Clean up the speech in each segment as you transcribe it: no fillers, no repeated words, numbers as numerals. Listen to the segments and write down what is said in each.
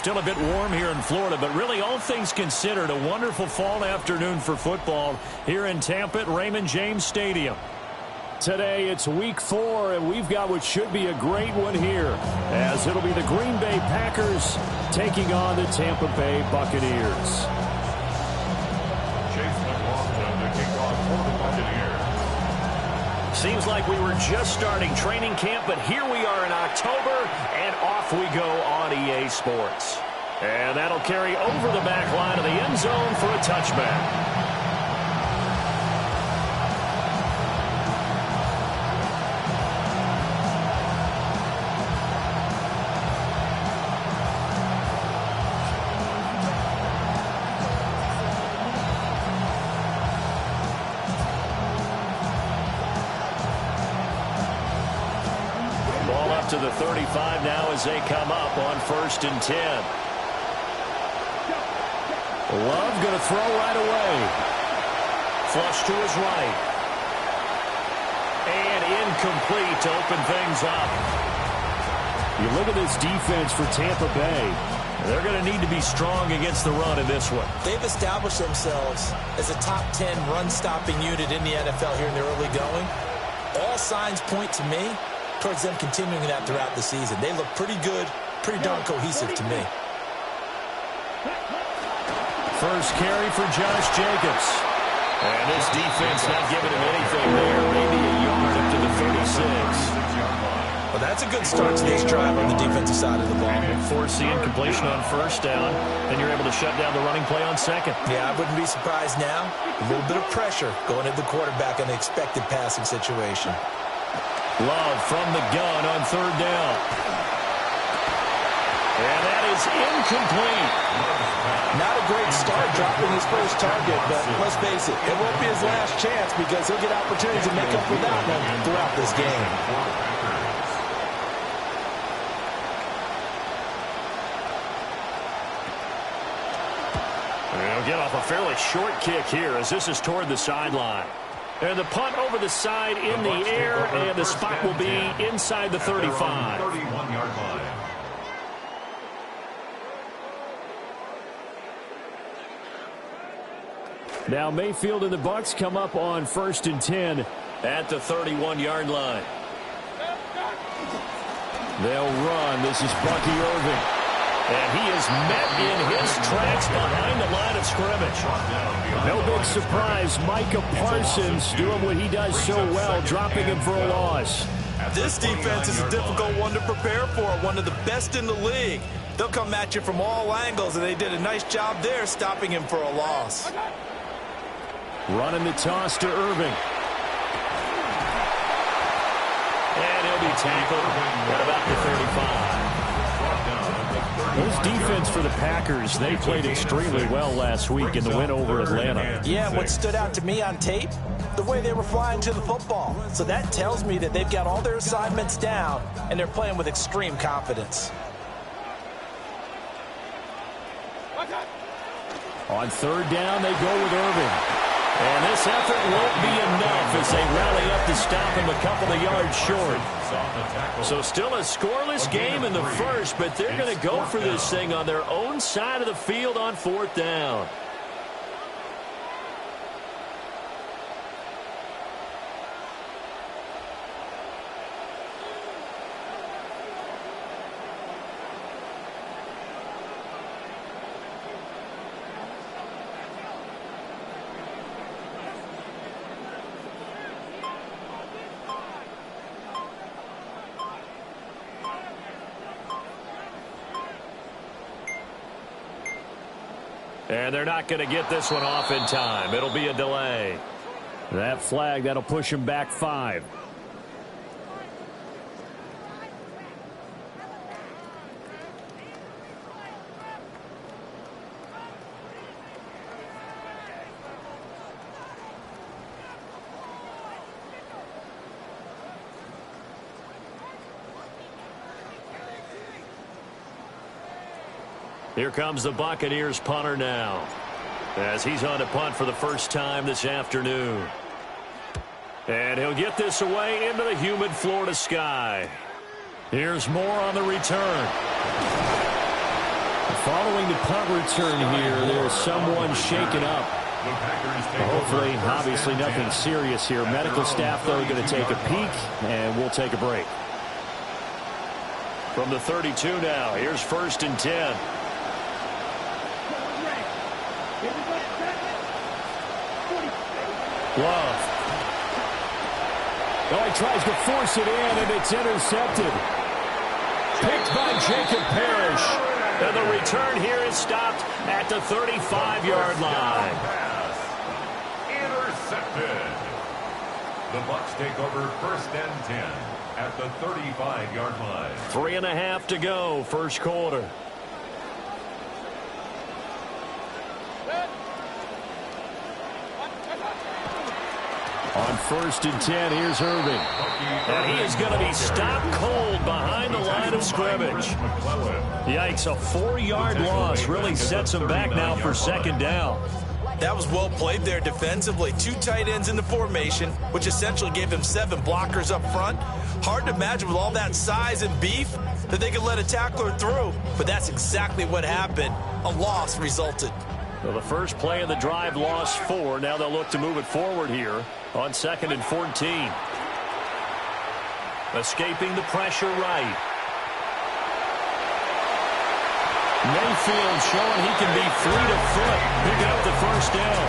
still a bit warm here in Florida, but really all things considered, a wonderful fall afternoon for football here in Tampa at Raymond James Stadium. Today it's week 4, and we've got what should be a great one here, as it'll be the Green Bay Packers taking on the Tampa Bay Buccaneers. Seems like we were just starting training camp, but here we are in October, and off we go on EA Sports. And that'll carry over the back line of the end zone for a touchback. To the 35 now as they come up on 1st and 10. Love going to throw right away. Flush to his right. And incomplete to open things up. You look at this defense for Tampa Bay. They're going to need to be strong against the run in this one. They've established themselves as a top 10 run-stopping unit in the NFL here in the early going. All signs point to me towards them continuing that throughout the season. They look pretty good, pretty darn cohesive to me. First carry for Josh Jacobs. And this defense not giving him anything there. Maybe a yard up to the 36. Well, that's a good start to this drive on the defensive side of the ball. Force the incompletion on 1st down, and you're able to shut down the running play on 2nd. Yeah, I wouldn't be surprised now. A little bit of pressure going at the quarterback in the expected passing situation. Love from the gun on 3rd down. And that is incomplete. Not a great start dropping his first target, but let's face it, it won't be his last chance because he'll get opportunities to make up for that one throughout this game. They'll get off a fairly short kick here as this is toward the sideline. And the punt over the side in the air, and the spot will be inside the 35. 31-yard line. Now Mayfield and the Bucs come up on 1st and 10 at the 31-yard line. They'll run. This is Bucky Irving. And he is met in his tracks behind the line of scrimmage. No big surprise. Micah Parsons doing what he does so well, dropping him for a loss. This defense is a difficult one to prepare for, one of the best in the league. They'll come at you from all angles, and they did a nice job there stopping him for a loss. Running the toss to Irving. And he'll be tackled at about the 35. This defense for the Packers, they played extremely well last week in the win over Atlanta. Yeah, what stood out to me on tape, the way they were flying to the football. So that tells me that they've got all their assignments down, and they're playing with extreme confidence. On 3rd down, they go with Irving. And this effort won't be enough as they rally up to stop him a couple of yards short. So still a scoreless game in the first, but they're going to go for this thing on their own side of the field on 4th down. And they're not going to get this one off in time. It'll be a delay. That flag, that'll push him back 5. Here comes the Buccaneers punter now, as he's on to punt for the first time this afternoon. And he'll get this away into the humid Florida sky. Here's more on the return. Following the punt return here, there's someone shaken up. Hopefully, obviously nothing serious here. Medical staff, though, going to take a peek, and we'll take a break. From the 32 now, here's 1st and 10. Love. Oh, he tries to force it in, and it's intercepted. Picked by Jacob Parrish. And the return here is stopped at the 35-yard line. Intercepted. The Bucs take over 1st and 10 at the 35-yard line. 3.5 to go, first quarter. On 1st and 10, here's Irving. And he is going to be stopped cold behind the line of scrimmage. Yikes, a 4-yard loss really sets him back now for 2nd down. That was well played there defensively. 2 tight ends in the formation, which essentially gave him 7 blockers up front. Hard to imagine with all that size and beef that they could let a tackler through. But that's exactly what happened. A loss resulted. Well, the first play of the drive lost 4. Now they'll look to move it forward here on 2nd and 14. Escaping the pressure right. Mayfield showing he can be fleet of foot, picking up the 1st down.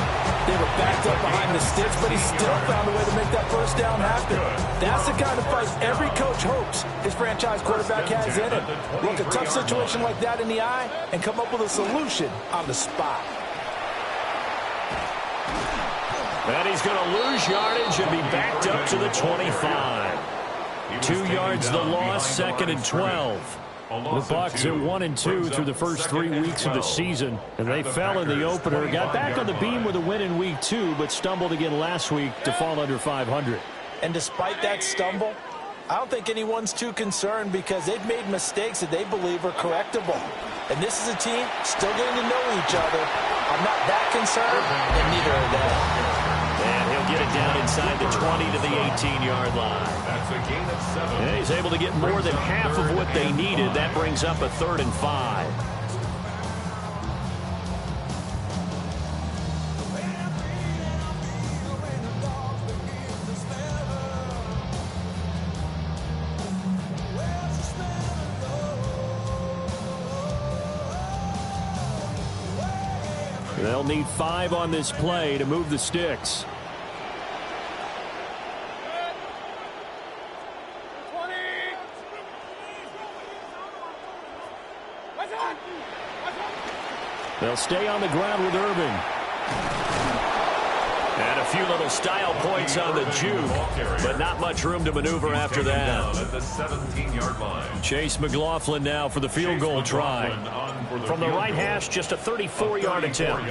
They were backed up behind the sticks, but he still found a way to make that 1st down happen. That's the kind of fight every coach hopes his franchise quarterback has in it. Look a tough situation like that in the eye and come up with a solution on the spot. And he's going to lose yardage and be backed up to the 25. 2 yards the loss, 2nd and 12. The Bucs at 1-2 through the first 3 weeks of the season, and they fell in the opener. Got back on the beam with a win in week 2, but stumbled again last week to fall under 500. And despite that stumble, I don't think anyone's too concerned because they've made mistakes that they believe are correctable. And this is a team still getting to know each other. I'm not that concerned, and neither are they. And he'll get it down inside the 20 to the 18-yard line. That's a gain of 7. And he's able to get more than half of what they needed. That brings up a 3rd and 5. They'll need 5 on this play to move the sticks. They'll stay on the ground with Irving. And a few little style points on the juke, but not much room to maneuver after that. At the 17-yard line. Chase McLaughlin now for the field goal try. From the right hash, just a 34-yard attempt.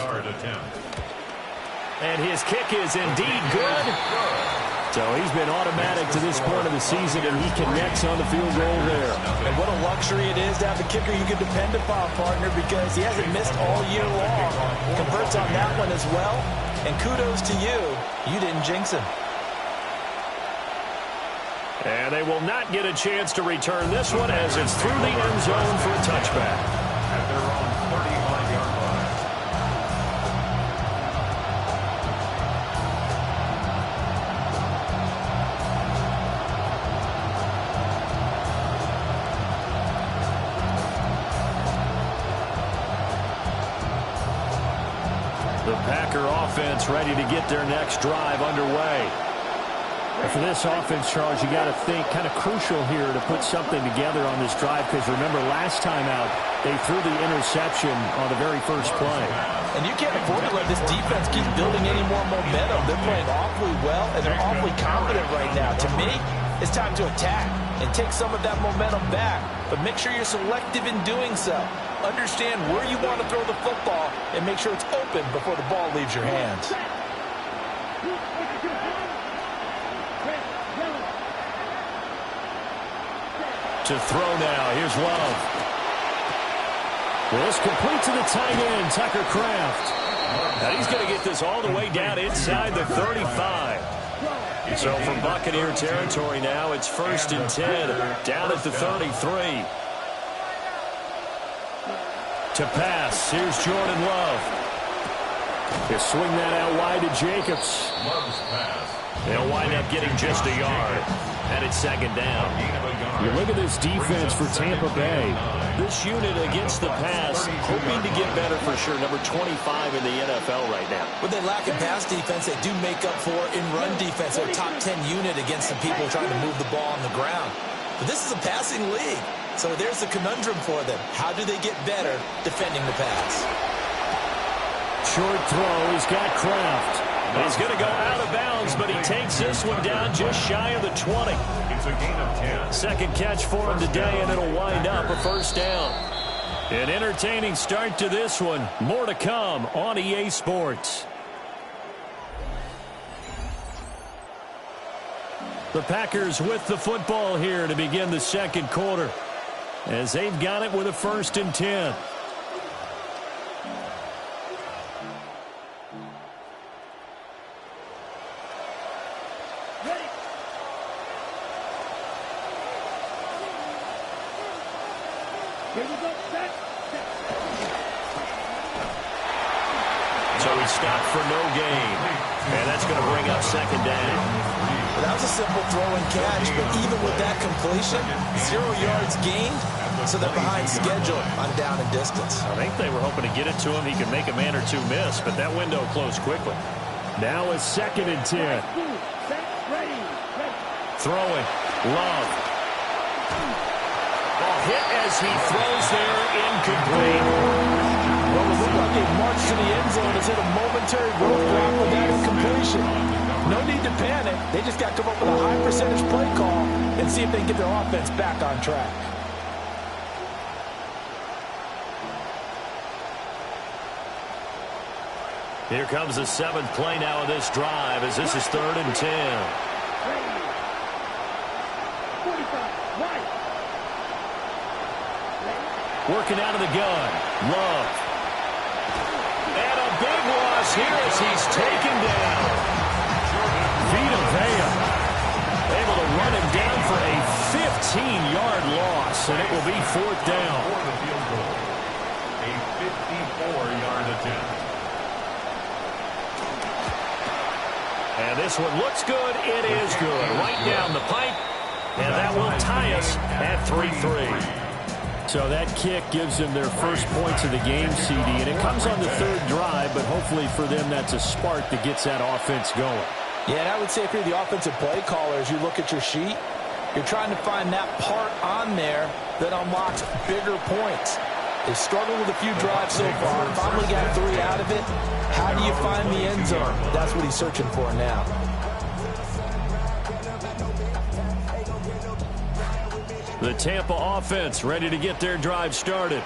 And his kick is indeed good. So he's been automatic to this point of the season, and he connects on the field goal there. And what a luxury it is to have a kicker you can depend upon, partner, because he hasn't missed all year long. Converts on that one as well. And kudos to you. You didn't jinx him. And they will not get a chance to return this one as it's through the end zone for a touchback. At their own 35-yard line. The Packer offense ready to get their next drive underway. And for this offense, Charles, you got to think kind of crucial here to put something together on this drive, because remember last time out they threw the interception on the very first play. And you can't afford to let this defense keep building any more momentum. They're playing awfully well, and they're awfully confident right now. To me, it's time to attack and take some of that momentum back. But make sure you're selective in doing so. Understand where you want to throw the football and make sure it's open before the ball leaves your hands. To throw now, here's Love. This complete to the tight end, Tucker Kraft. And he's going to get this all the way down inside the 35. So from Buccaneer territory now, it's 1st and 10, down at the 33. To pass. Here's Jordan Love. They swing that out wide to Jacobs. Love's pass. They'll wind up getting just a yard. And it's second down. You look at this defense for Tampa Bay. This unit against the pass, hoping to get better for sure. Number 25 in the NFL right now. When they lack in pass defense, they do make up for in run defense. They're a top 10 unit against the people trying to move the ball on the ground. But this is a passing league. So there's the conundrum for them. How do they get better defending the pass? Short throw. He's got Kraft. He's going to go out of bounds, but he takes this one down just shy of the 20. It's a gain of 10. Second catch for him today, and it'll wind up a first down. An entertaining start to this one. More to come on EA Sports. The Packers with the football here to begin the second quarter, as they've got it with a 1st and 10. So he stopped for no gain. And that's going to bring up second down. Well, that was a simple throw and catch, but even with that completion, 0 yards gained, so they're behind schedule on down and distance. I think they were hoping to get it to him. He could make a man or two miss, but that window closed quickly. Now it's 2nd and 10. Throwing. Love. Ball hit as he throws there, incomplete. Well, it looked like they marched to the end zone as hit a momentary roadblock with that incompletion. No need to panic. They just got to come up with a high percentage play call and see if they can get their offense back on track. Here comes the 7th play now of this drive, as this is 3rd and 10. Working out of the gun. Love. And a big loss here as he's taken down. Vita Vea able to run him down for a 15-yard loss, and it will be 4th down. For the field goal. A 54-yard attempt. And this one looks good. It is good. Right down the pipe. And that will tie us at 3-3. So that kick gives them their first points of the game, CD, and it comes on the 3rd drive, but hopefully for them that's a spark that gets that offense going. Yeah, and I would say if you're the offensive play caller, as you look at your sheet, you're trying to find that part on there that unlocks bigger points. They've struggled with a few drives so far. Finally got 3 out of it. How do you find the end zone? That's what he's searching for now. The Tampa offense ready to get their drive started.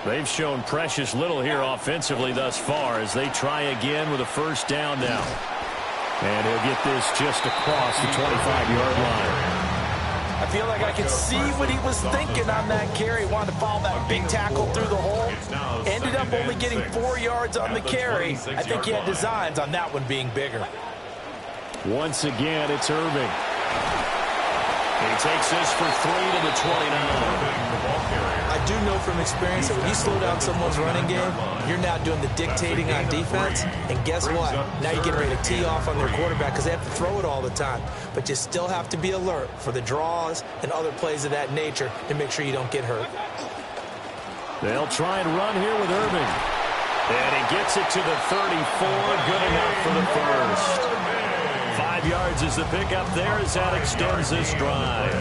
They've shown precious little here offensively thus far as they try again with a first down now. And he'll get this just across the 25-yard line. I feel like I could see what he was thinking on that carry. Wanted to follow that big tackle through the hole. Ended up only getting 4 yards on the carry. I think he had designs on that one being bigger. Once again, it's Irving. He takes this for 3 to the 29. I do know from experience that when you slow down someone's running game, you're now doing the dictating on defense. And guess what? Now you're getting ready to tee off on their quarterback because they have to throw it all the time. But you still have to be alert for the draws and other plays of that nature to make sure you don't get hurt. They'll try and run here with Irving. And he gets it to the 34. Good enough for the first. 5 yards is the pickup there as that extends this drive.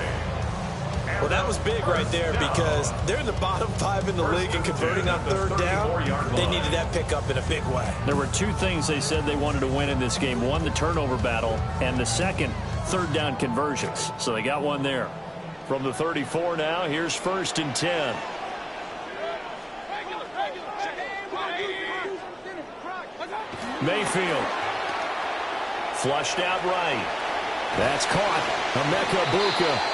Well, that was big right there because they're in the bottom 5 in the league and converting on 3rd down. They needed that pickup in a big way. There were 2 things they said they wanted to win in this game. One, the turnover battle, and the second, 3rd down conversions. So they got one there. From the 34 now, here's 1st and 10. Mayfield. Flushed out right. That's caught. Emeka Buka.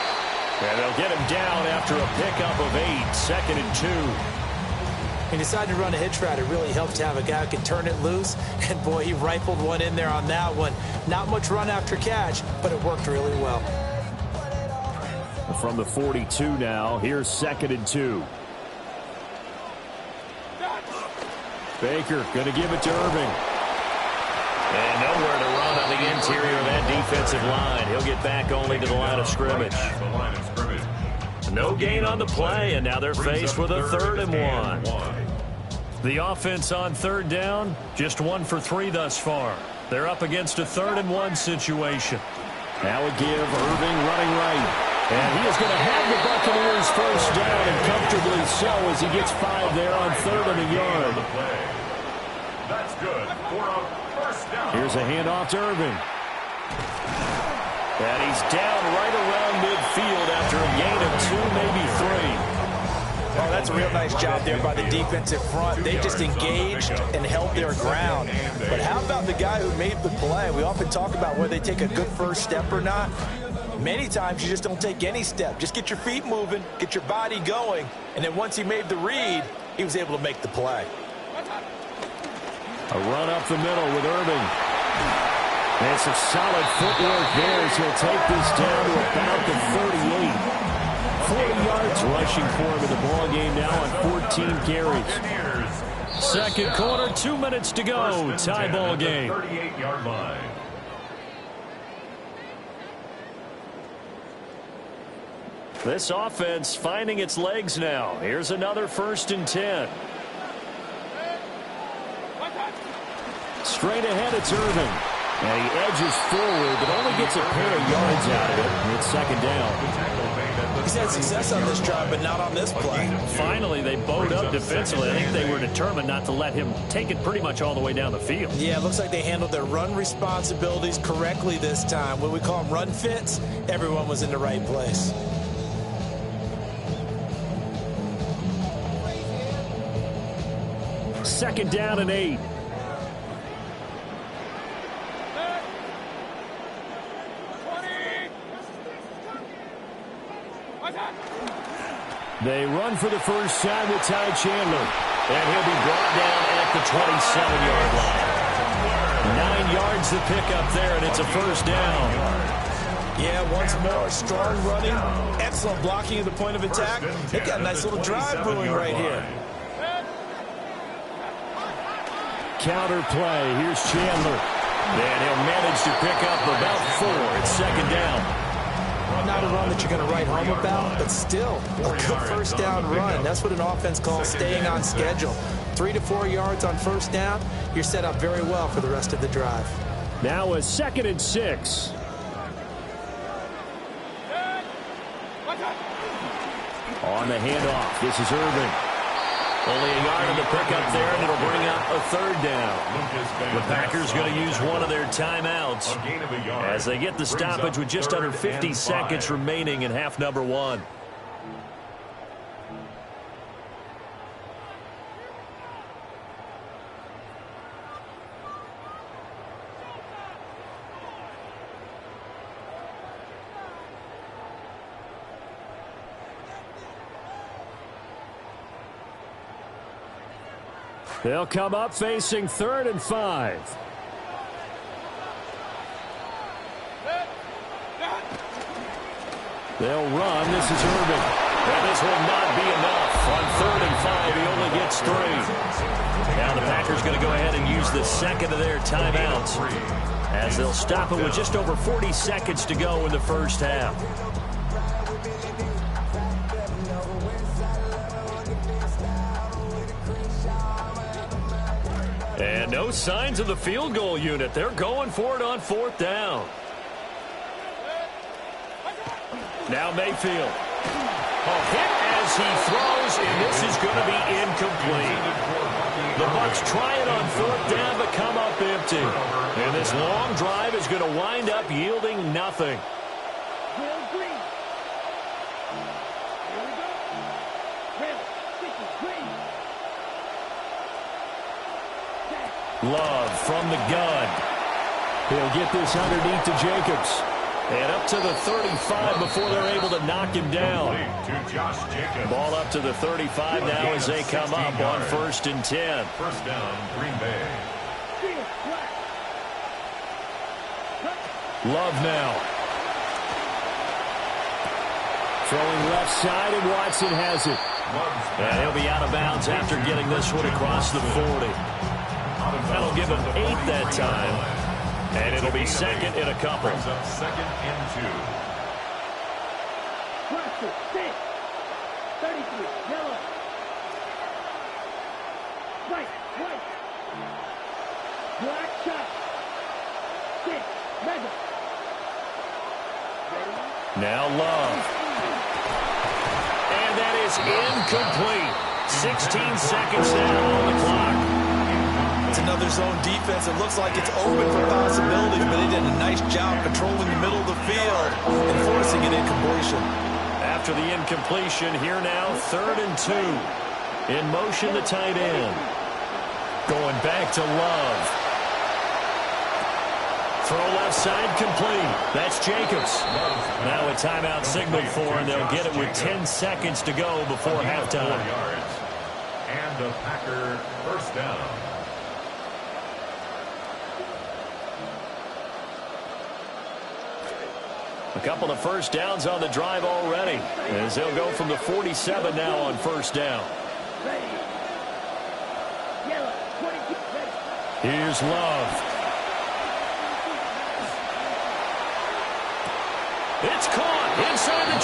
And they'll get him down after a pickup of 8. 2nd and 2. He decided to run a hitch route. It really helped to have a guy who can turn it loose. And, boy, he rifled one in there on that one. Not much run after catch, but it worked really well. From the 42 now, here's 2nd and 2. Baker going to give it to Irving. And nowhere to run on the interior of that defensive line. He'll get back only to the line of scrimmage. No gain on the play, and now they're faced with a 3rd and 1. The offense on 3rd down, just 1 for 3 thus far. They're up against a 3rd and 1 situation. Now a give, Irving running right. And he is going to have the Buccaneers first down, and comfortably so as he gets 5 there on 3rd and a yard. That's good for a first down. Here's a handoff to Irving. And he's down right around midfield after a gain of 2, maybe 3. Oh, that's a real nice job there by the defensive front. They just engaged and held their ground. But how about the guy who made the play? We often talk about whether they take a good first step or not. Many times you just don't take any step. Just get your feet moving, get your body going, and then once he made the read, he was able to make the play. A run up the middle with Irving. And some solid footwork there as he'll take this down to about the 38. 40 yards rushing for him in the ball game now on 14 carries. Second quarter, 2 minutes to go. Tie ball game. 38-yard line. This offense finding its legs now. Here's another 1st and 10. Straight ahead, it's Irving. And he edges forward, but only gets a pair of yards out of it. It's 2nd down. He's had success on this drive, but not on this play. Finally, they bowed up defensively. I think they were determined not to let him take it pretty much all the way down the field. Yeah, it looks like they handled their run responsibilities correctly this time. What we call them run fits, everyone was in the right place. Second down and 8. They run for the first time with Ty Chandler. And he'll be brought down at the 27-yard line. 9 yards to pick up there, and it's a first down. Yeah, once more, strong running, excellent blocking at the point of attack. They've got a nice little drive brewing right here. Counter play. Here's Chandler. And he'll manage to pick up about 4. It's 2nd down. Not a run that you're going to write home about, but still a good first down run. That's what an offense calls staying on schedule. 3 to 4 yards on first down, you're set up very well for the rest of the drive. Now a 2nd and 6. On the handoff, this is Irving. Only a yard on the pickup there, and it'll bring up a 3rd down. The Packers going to use one of their timeouts as they get the stoppage with just under 50 seconds remaining in half number 1. They'll come up facing 3rd and 5. They'll run. This is Irving. And this will not be enough. On 3rd and 5, he only gets 3. Now the Packers going to go ahead and use the second of their timeouts as they'll stop it with just over 40 seconds to go in the first half. And no signs of the field goal unit. They're going for it on 4th down. Now Mayfield. A hit as he throws, and this is going to be incomplete. The Bucs try it on 4th down, but come up empty. And this long drive is going to wind up yielding nothing. Love from the gun. He'll get this underneath to Jacobs. And up to the 35 before they're able to knock him down. Ball up to the 35 now as they come up on 1st and 10. First down, Green Bay. Love now. Throwing left side, and Watson has it. And he'll be out of bounds after getting this one across the 40. That'll give him 8 that time. And it'll be second in a couple. Second and 2. 33, yellow. Right. Black shot. 6, mega. Now Love. And that is incomplete. 16 seconds now on the clock. It's another zone defense. It looks like it's open for possibilities, but they did a nice job controlling the middle of the field and forcing an incompletion. After the incompletion, here now, 3rd and 2. In motion, the tight end. Going back to Love. Throw left side complete. That's Jacobs. Now a timeout signal for him. They'll get it with 10 seconds to go before halftime. 4 yards. And the Packer first down. A couple of first downs on the drive already, as they'll go from the 47 now on first down. Here's Love. It's caught inside the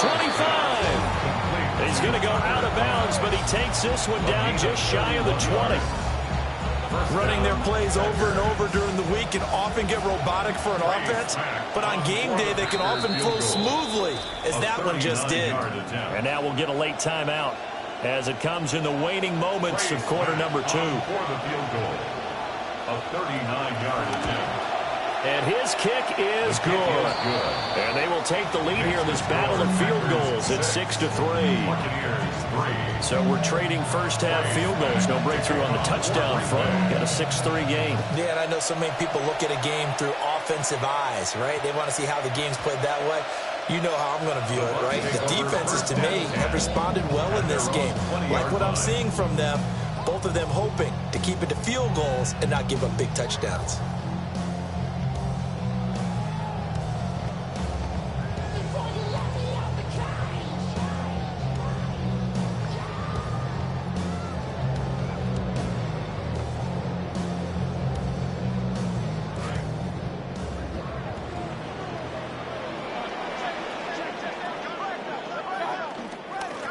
25. He's going to go out of bounds, but he takes this one down just shy of the 20. Running their plays over and over during the week can often get robotic for an offense, but on game day they can often flow smoothly, as that one just did. And now we'll get a late timeout as it comes in the waning moments of quarter number 2. For the field goal. A 39-yard attempt. And his kick is good. And they will take the lead here in this battle of field goals at 6-3. Buccaneers 3. So we're trading first half field goals. No breakthrough on the touchdown front. Got a 6-3 game. Yeah, and I know so many people look at a game through offensive eyes, right? They want to see how the game's played that way. You know how I'm going to view it, right? The defenses, to me, have responded well in this game. Like what I'm seeing from them, both of them hoping to keep it to field goals and not give up big touchdowns.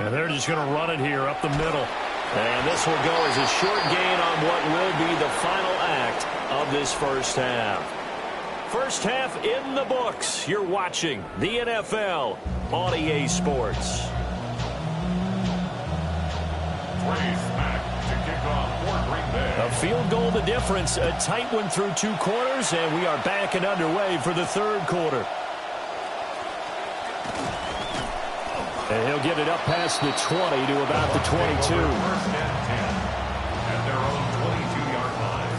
And they're just going to run it here up the middle. And this will go as a short gain on what will be the final act of this first half. First half in the books. You're watching the NFL on EA Sports. A field goal the difference. A tight one through 2 quarters, and we are back and underway for the 3rd quarter. And he'll get it up past the 20 to about the 22. First and 10 at their own 22-yard line.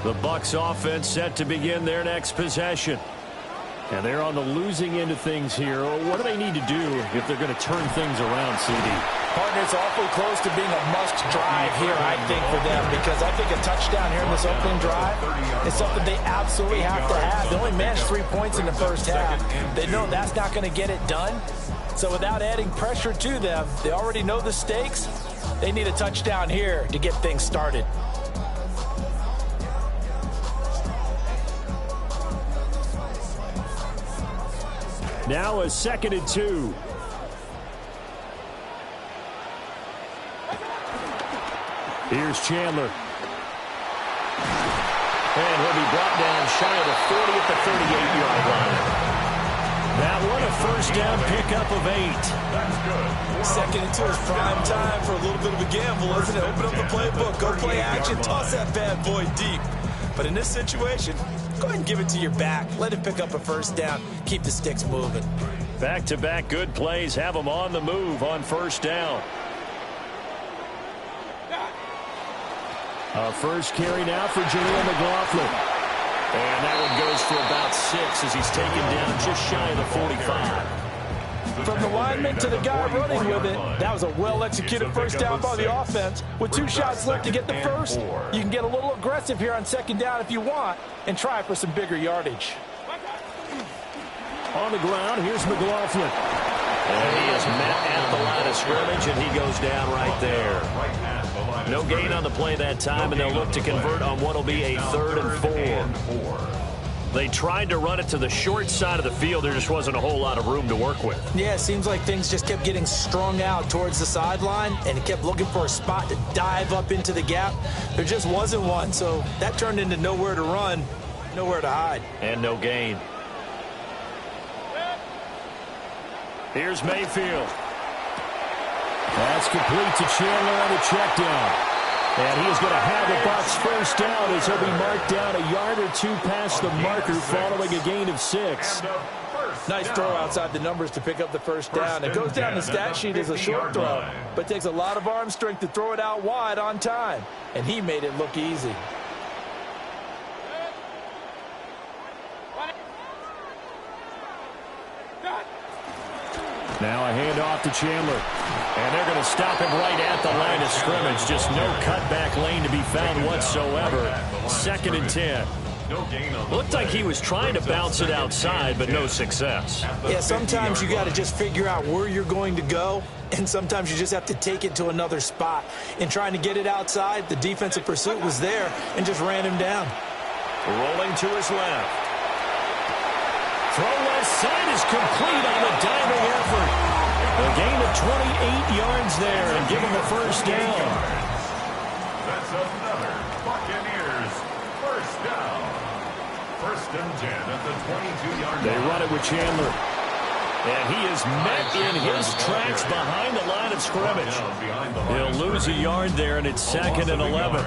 The Bucs offense set to begin their next possession. And they're on the losing end of things here. What do they need to do if they're going to turn things around, CD? Partner, it's awfully close to being a must-drive here, I think, for them, because I think a touchdown here in this opening drive is something they absolutely have to have. They only managed 3 points in the first half. They know that's not going to get it done. So without adding pressure to them, they already know the stakes. They need a touchdown here to get things started. Now a 2nd and 2. Here's Chandler. And he'll be brought down shy of the 40 at the 38-yard line. That one a first down pickup of 8. That's good. 2nd and 2 is prime time for a little bit of a gamble, isn't it? Open up the playbook, go play action, toss that bad boy deep. But in this situation, go ahead and give it to your back. Let it pick up a first down. Keep the sticks moving. Back-to-back good plays have them on the move on first down. A first carry now for Jaleel McLaughlin. And that one goes for about 6 as he's taken down just shy of the 45. The From the lineman to the guy running with it, that was a well-executed first down by the offense. With 2 shots left to get the first, you can get a little aggressive here on second down if you want and try for some bigger yardage. On the ground, here's McLaughlin. And he is met at the line of scrimmage, and he goes down right there. No gain on the play that time, and they'll look to convert on what will be a 3rd and 4. They tried to run it to the short side of the field. There just wasn't a whole lot of room to work with. Yeah, it seems like things just kept getting strung out towards the sideline, and it kept looking for a spot to dive up into the gap. There just wasn't one, so that turned into nowhere to run, nowhere to hide. And no gain. Here's Mayfield. That's complete to Chandler on the check down. And he is going to have the Bucs first down as he'll be marked down a yard or 2 past the marker following a gain of 6. Nice throw outside the numbers to pick up the first down. It goes down the stat sheet as a short throw, but takes a lot of arm strength to throw it out wide on time. And he made it look easy. Now a handoff to Chandler. And they're going to stop him right at the line of scrimmage. Just no cutback lane to be found whatsoever. 2nd and 10. Looked like he was trying to bounce it outside, but no success. Yeah, sometimes you got to just figure out where you're going to go, and sometimes you just have to take it to another spot. In trying to get it outside, the defensive pursuit was there and just ran him down. Rolling to his left. Throw left side is complete on the diving effort. A gain of 28 yards there and give him the first down. That's another Buccaneers first down. 1st and 10 at the 22-yard line. They run it with Chandler. And he is met in his tracks behind the line of scrimmage. He'll lose a yard there, and it's 2nd and 11.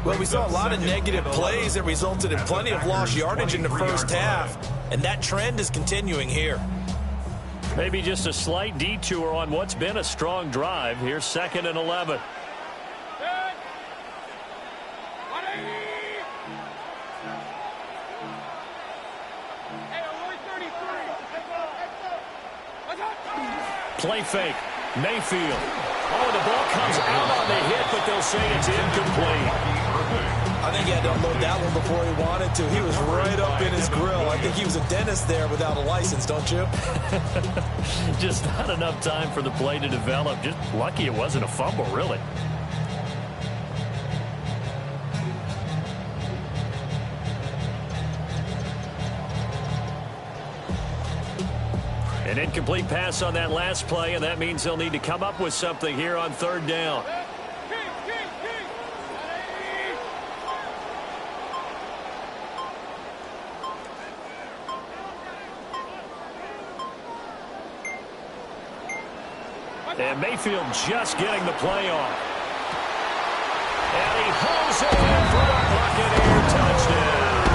Well, we saw a lot of negative plays that resulted in plenty of lost yardage in the first half, and that trend is continuing here. Maybe just a slight detour on what's been a strong drive. Here's 2nd and 11. Play fake. Mayfield. Oh, the ball comes out on the hit, but they'll say it's incomplete. I think he had to unload that one before he wanted to. He was right up in his grill. I think he was a dentist there without a license, don't you? Just not enough time for the play to develop. Just lucky it wasn't a fumble, really. An incomplete pass on that last play, and that means they'll need to come up with something here on 3rd down. And Mayfield just getting the play off. And he hauls it in for a Buccaneer touchdown.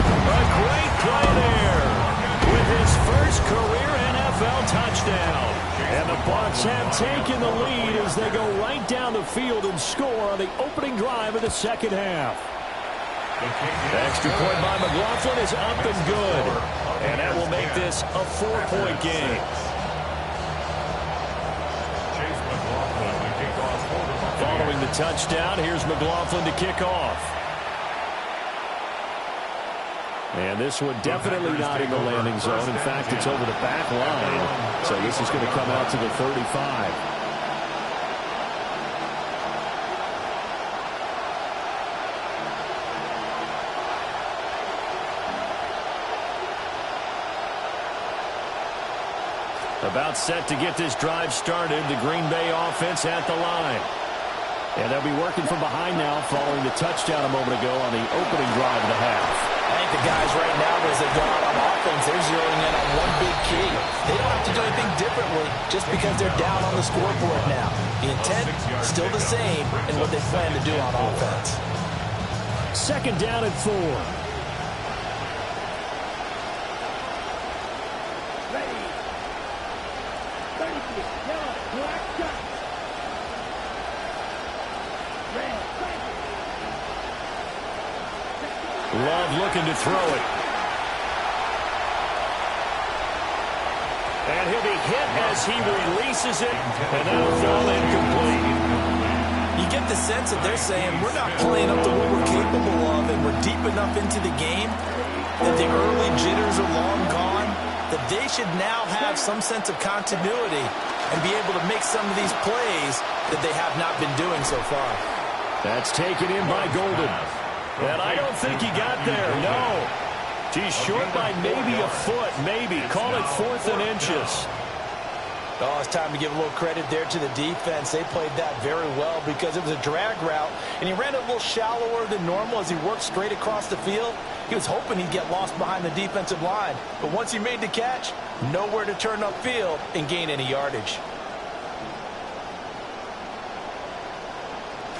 A great play there with his first career NFL touchdown. And the Bucs have taken the lead as they go right down the field and score on the opening drive of the 2nd half. The extra point by McLaughlin is up and good. And that will make this a 4-point game. Following the touchdown, here's McLaughlin to kick off. And this one definitely not in the landing zone. In fact, it's over the back line. So this is going to come out to the 35. About set to get this drive started. The Green Bay offense at the line. And they'll be working from behind now following the touchdown a moment ago on the opening drive of the half. I think the guys right now, as they go out on offense, they're zeroing in on one big key. They don't have to do anything differently just because they're down on the scoreboard now. The intent still the same in what they plan to do on offense. 2nd down and 4. Love looking to throw it. And And he'll be hit as he releases it, and that'll fall incomplete. You get the sense that they're saying we're not playing up to what we're capable of, and we're deep enough into the game that the early jitters are long gone, that they should now have some sense of continuity and be able to make some of these plays that they have not been doing so far. That's taken in by Golden. And I don't think he got there, no. He's short by maybe a foot, maybe. Call it 4th and inches. Oh, it's time to give a little credit there to the defense. They played that very well because it was a drag route, and he ran a little shallower than normal as he worked straight across the field. He was hoping he'd get lost behind the defensive line, but once he made the catch, nowhere to turn upfield and gain any yardage.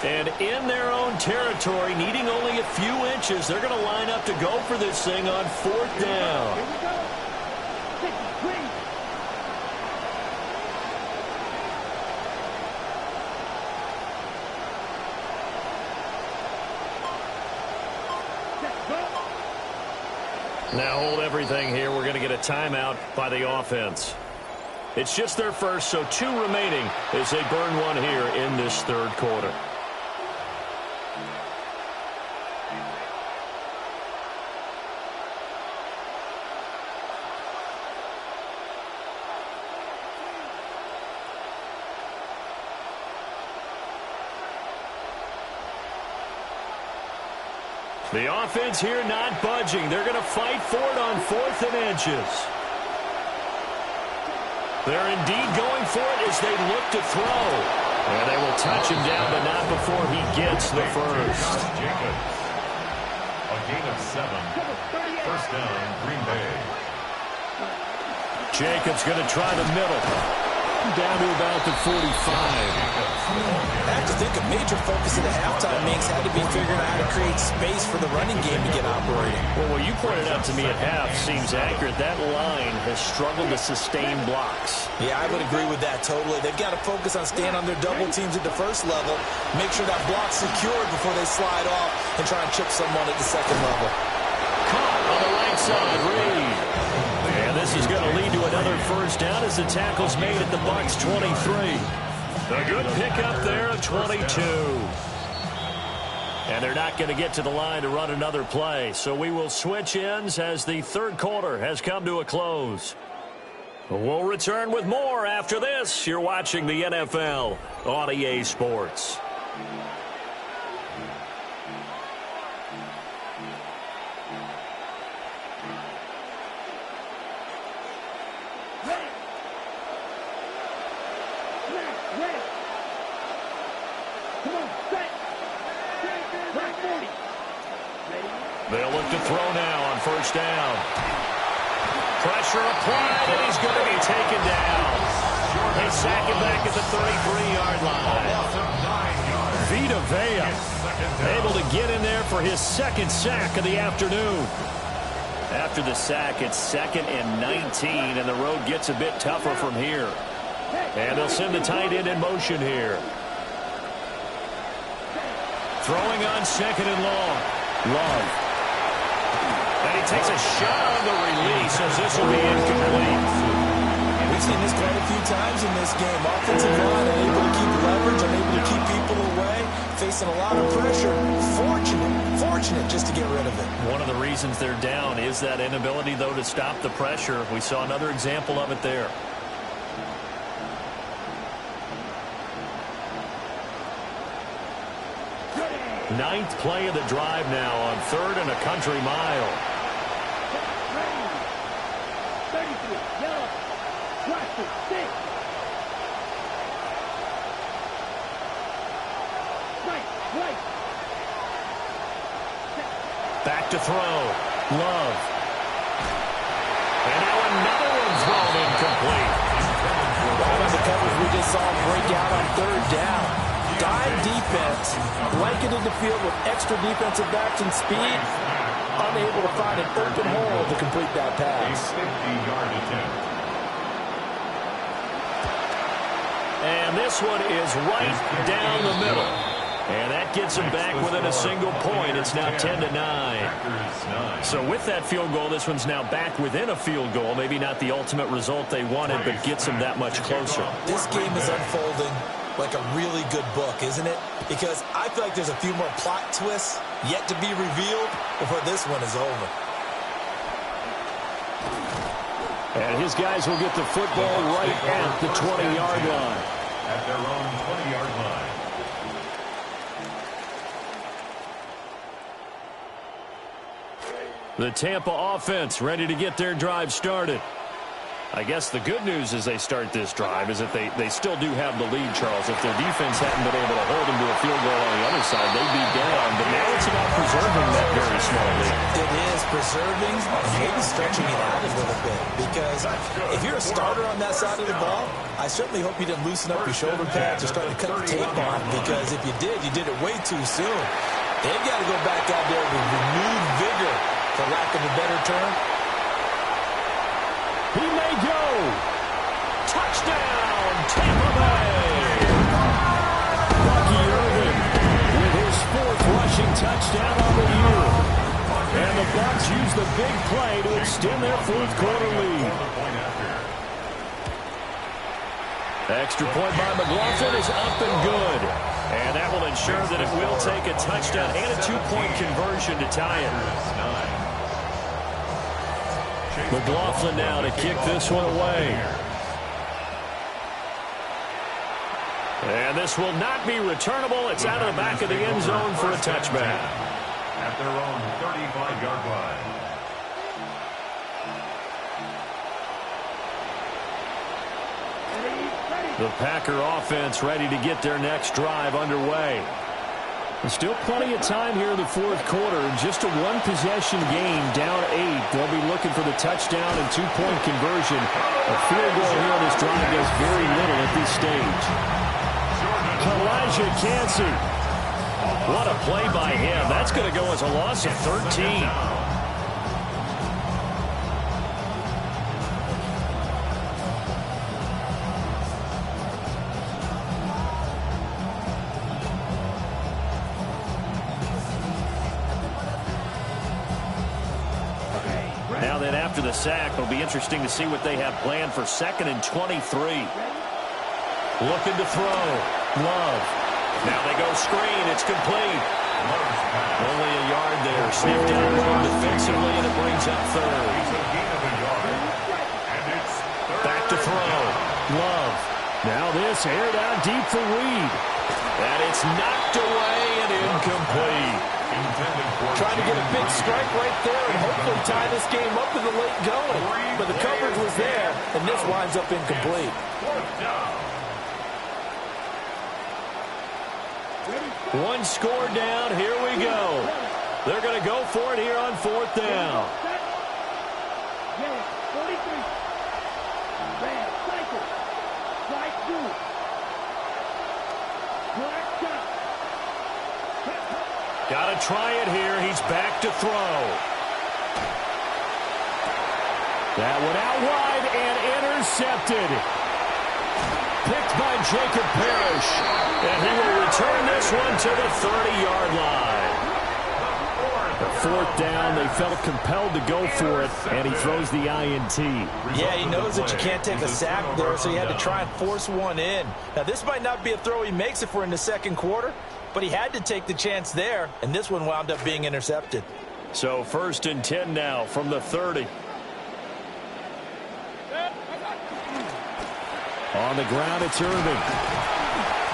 And in their own territory, needing only a few inches, they're going to line up to go for this thing on 4th down. Here we go. 53. Set, go. Now hold everything here. We're going to get a timeout by the offense. It's just their first, so 2 remaining as they burn one here in this 3rd quarter. The offense here not budging. They're going to fight for it on 4th and inches. They're indeed going for it as they look to throw. And they will touch him down, but not before he gets the first. A gain of 7. First down, Green Bay. Jacobs going to try the middle. Down to about the 45. I have to think a major focus of the halftime mix had to be figuring out how to create space for the running game to get operating. Well, what you pointed out to me at half seems accurate. That line has struggled to sustain blocks. Yeah, I would agree with that totally. They've got to focus on staying on their double teams at the first level, make sure that block's secured before they slide off and try and chip someone at the second level. Caught on the right side, Reed. And this is going to lead to another first down as the tackle's made at the Bucs 23. A good pickup there of 22. And they're not going to get to the line to run another play. So we will switch ends as the 3rd quarter has come to a close. We'll return with more after this. You're watching the NFL on EA Sports. They'll look to throw now on first down. Pressure applied, and he's going to be taken down. They sack him back at the 33-yard line. Vita Vea able to get in there for his 2nd sack of the afternoon. After the sack, it's 2nd and 19, and the road gets a bit tougher from here. And they'll send the tight end in motion here. Throwing on 2nd and long. Love. And he takes a shot on the release as this will be incomplete. We've seen this quite a few times in this game. Offensive line unable to keep leverage, unable to keep people away, facing a lot of pressure. Fortunate just to get rid of it. One of the reasons they're down is that inability, though, to stop the pressure. We saw another example of it there. Ninth play of the drive now on 3rd and a country mile. 33, yellow, watch it, 6. Right. Back to throw. Love. And now another one thrown incomplete. Right on the coverage we just saw break out on 3rd down. Dive defense, blanketed the field with extra defensive backs and speed, unable to find an open hole to complete that pass. A 50-yard attempt. And this one is right down the middle. And that gets them back within a single point. It's now 10-9. So with that field goal, this one's now back within a field goal. Maybe not the ultimate result they wanted, but gets them that much closer. This game is unfolding like a really good book, isn't it? Because I feel like there's a few more plot twists yet to be revealed before this one is over. And his guys will get the football right at the 20-yard line. At their own 20-yard line. The Tampa offense ready to get their drive started. I guess the good news as they start this drive is that they still do have the lead, Charles. If their defense hadn't been able to hold them to a field goal on the other side, they'd be down. But now it's about preserving that very small lead. It is preserving and maybe stretching it out a little bit. Because if you're a starter on that side of the ball, I certainly hope you didn't loosen up your shoulder pads or start to cut the tape on. Because if you did it way too soon. They've got to go back out there with renewed vigor, for lack of a better term. He may go. Touchdown, Tampa Bay. Bucky Irvin with his 4th rushing touchdown on the year. And the Bucs use the big play to extend their 4th quarter lead. Extra point by McLaughlin is up and good. And that will ensure that it will take a touchdown and a 2-point conversion to tie it. McLaughlin now to kick this one away. And this will not be returnable. It's out of the back of the end zone for a touchback. At their own 35-yard line. The Packer offense ready to get their next drive underway. There's still plenty of time here in the 4th quarter. Just a 1-possession game, down 8. They'll be looking for the touchdown and 2-point conversion. A field goal here on this drive does very little at this stage. Elijah Cansey. What a play by him. That's going to go as a loss of 13. Now then, after the sack, it'll be interesting to see what they have planned for 2nd and 23. Looking to throw. Love. Now they go screen. It's complete. Only a yard there. Sniffed out wrong defensively, and it brings up 3rd. Back to throw. Love. Now this aired out deep for Reed. And it's knocked away and incomplete. Trying to get a big strike right there and hopefully tie this game up in the late going. But the coverage was there, and this winds up incomplete. One score down. Here we go. They're going to go for it here on 4th down. Got to try it here. He's back to throw. That one out wide and intercepted. Picked by Jacob Parrish. And he will return this one to the 30-yard line. The 4th down, they felt compelled to go for it, and he throws the INT. Yeah, he knows that you can't take a sack there, so he had to try and force one in. Now, this might not be a throw he makes if we're in the 2nd quarter, but he had to take the chance there, and this one wound up being intercepted. So 1st and 10 now from the 30. On the ground, it's Irving.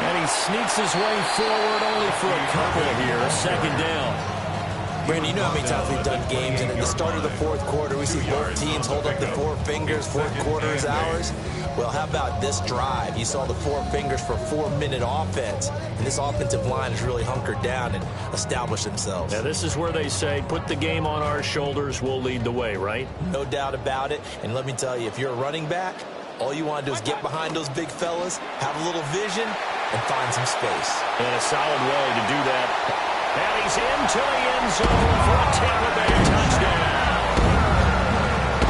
And he sneaks his way forward only for a couple here. A 2nd down. Brandon, you know how many times we've done games, and at the start of the 4th quarter, we see both teams hold up the 4 fingers, 4th quarter is ours. Well, how about this drive? You saw the 4 fingers for a 4-minute offense, and this offensive line has really hunkered down and established themselves. Now, this is where they say, put the game on our shoulders, we'll lead the way, right? No doubt about it, and let me tell you, if you're a running back, all you want to do is get behind those big fellas, have a little vision, and find some space. And a solid way to do that. And he's into the end zone for a Tampa Bay touchdown.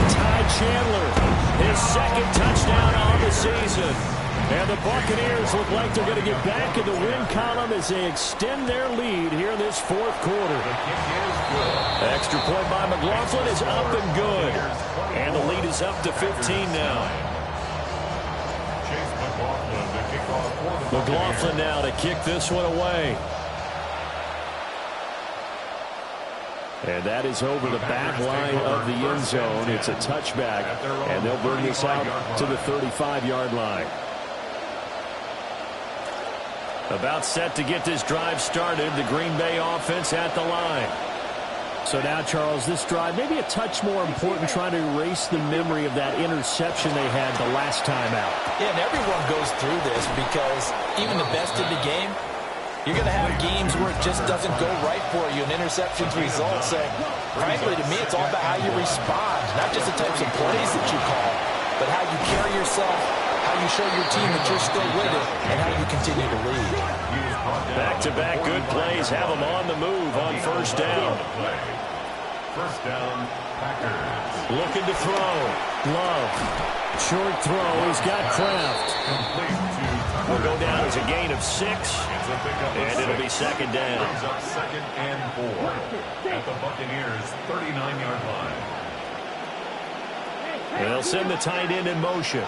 Ty Chandler, his 2nd touchdown on the season. And the Buccaneers look like they're going to get back in the win column as they extend their lead here in this fourth quarter. Extra point by McLaughlin is up and good. And the lead is up to 15 now. McLaughlin now to kick this one away. And that is over the back line of the end zone. It's a touchback, and they'll bring this out to the 35-yard line. About set to get this drive started, the Green Bay offense at the line. So now, Charles, this drive maybe a touch more important, trying to erase the memory of that interception they had the last time out. Yeah, and everyone goes through this because even the best in the game, you're going to have games where it just doesn't go right for you, and interceptions result. So, frankly, to me, it's all about how you respond, not just the types of plays that you call, but how you carry yourself, how you show your team that you're still with it, and how you continue to lead. Back-to-back good plays have them on the move on first down. First down, Packers. Looking to throw. Love. Short throw. He's got Kraft. Will go down as a gain of 6. And it'll be second down. Brings up second and 4 at the Buccaneers' 39-yard line. They'll send the tight end in motion.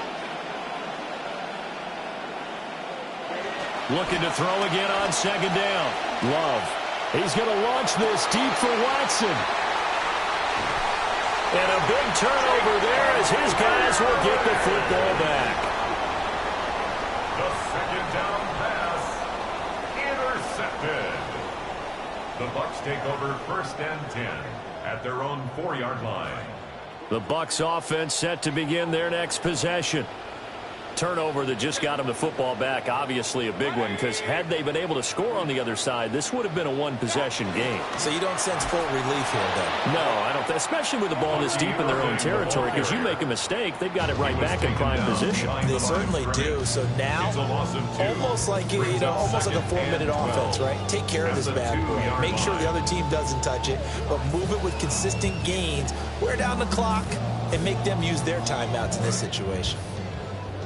Looking to throw again on second down. Love. He's going to launch this deep for Watson. And a big turnover there as his guys will get the football back. The second down pass intercepted. The Bucs take over first and 10 at their own 4-yard line. The Bucs offense set to begin their next possession. Turnover that just got them the football back, obviously a big one, because had they been able to score on the other side, this would have been a one-possession game. So you don't sense full relief here, then? No, I don't. Especially with the ball this deep in their own territory, because you make a mistake, they've got it right back in prime position. They certainly do. So now, almost like almost like a 4-minute offense, right? Take care of this bad boy. Make sure the other team doesn't touch it, but move it with consistent gains. Wear down the clock and make them use their timeouts in this situation.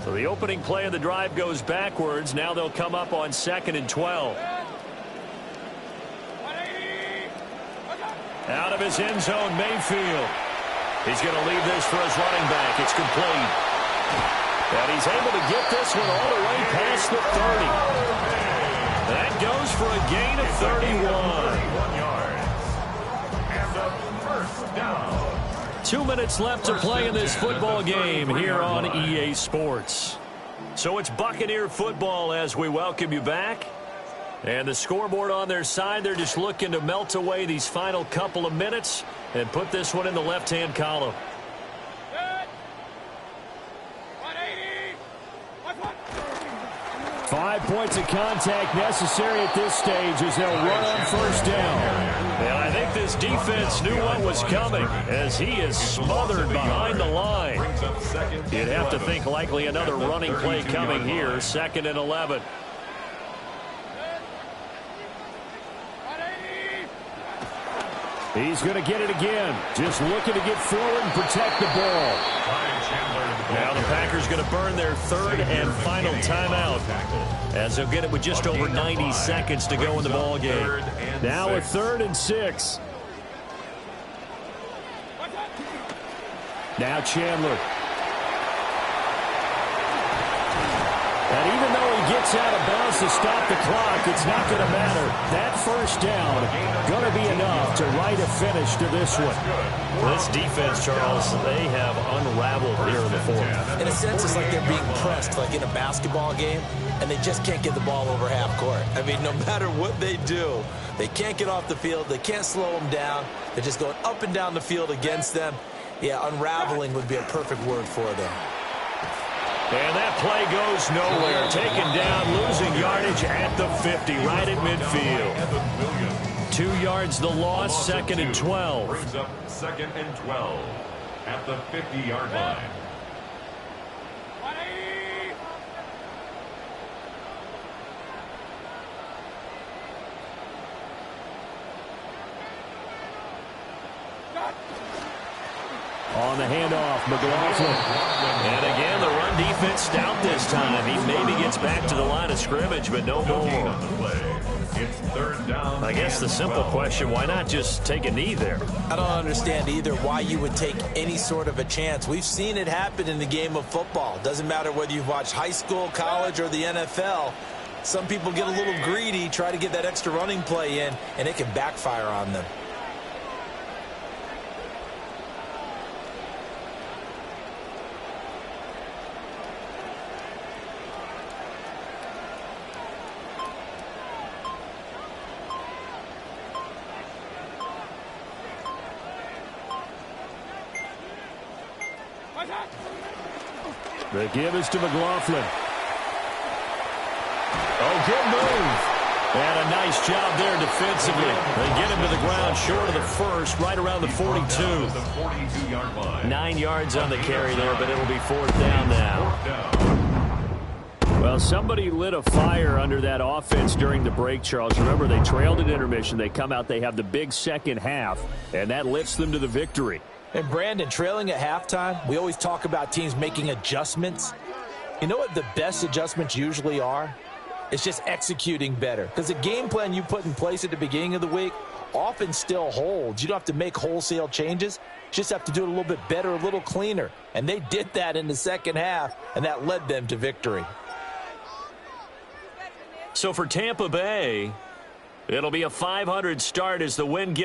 So the opening play of the drive goes backwards. Now they'll come up on 2nd and 12. Out of his end zone, Mayfield. He's going to leave this for his running back. It's complete. And he's able to get this one all the way past the 30. That goes for a gain of 31. 31 yards. And a first down. 2 minutes left to play in this football game here on EA Sports. So it's Buccaneer football as we welcome you back. And the scoreboard on their side, they're just looking to melt away these final couple of minutes and put this one in the left-hand column. 5 points of contact necessary at this stage as they'll run on first down. And I think this defense knew what was coming as he is smothered behind the line. You'd have to think likely another running play coming here, 2nd and 11. He's going to get it again. Just looking to get forward and protect the ball. Now the Packers going to burn their 3rd and final timeout as they'll get it with just over 90 seconds to go in the ball game. Now a 3rd and 6. Now Chandler. And even though he gets out of bounds to stop the clock, it's not going to matter. That first down going to be enough to write a finish to this one. This defense, Charles, they have unraveled here in the 4th. In a sense, it's like they're being pressed, like in a basketball game, and they just can't get the ball over half court. I mean, no matter what they do, they can't get off the field. They can't slow them down. They're just going up and down the field against them. Yeah, unraveling would be a perfect word for them. And that play goes nowhere. Taken down, losing yardage at the 50, right at midfield. 2 yards the loss, 2nd and 12. Brings up 2nd and 12 at the 50-yard line. On on the handoff. McLaughlin. And again, the run defense stout this time. He maybe gets back to the line of scrimmage, but no more. It's third down. I guess the simple question, why not just take a knee there? I don't understand either why you would take any sort of a chance. We've seen it happen in the game of football. Doesn't matter whether you've watched high school, college, or the NFL. Some people get a little greedy, try to get that extra running play in, and it can backfire on them. The give is to McLaughlin. Oh, good move. And a nice job there defensively. They get him to the ground short of the first, right around the 42. The 42-yard line. 9 yards on the carry there, but it'll be fourth down now. Well, somebody lit a fire under that offense during the break, Charles. Remember, they trailed at intermission. They come out, they have the big second half, and that lifts them to the victory. And Brandon, trailing at halftime, we always talk about teams making adjustments. You know what the best adjustments usually are? It's just executing better. Because the game plan you put in place at the beginning of the week often still holds. You don't have to make wholesale changes. You just have to do it a little bit better, a little cleaner. And they did that in the second half, and that led them to victory. So for Tampa Bay, it'll be a 500 start as the win gets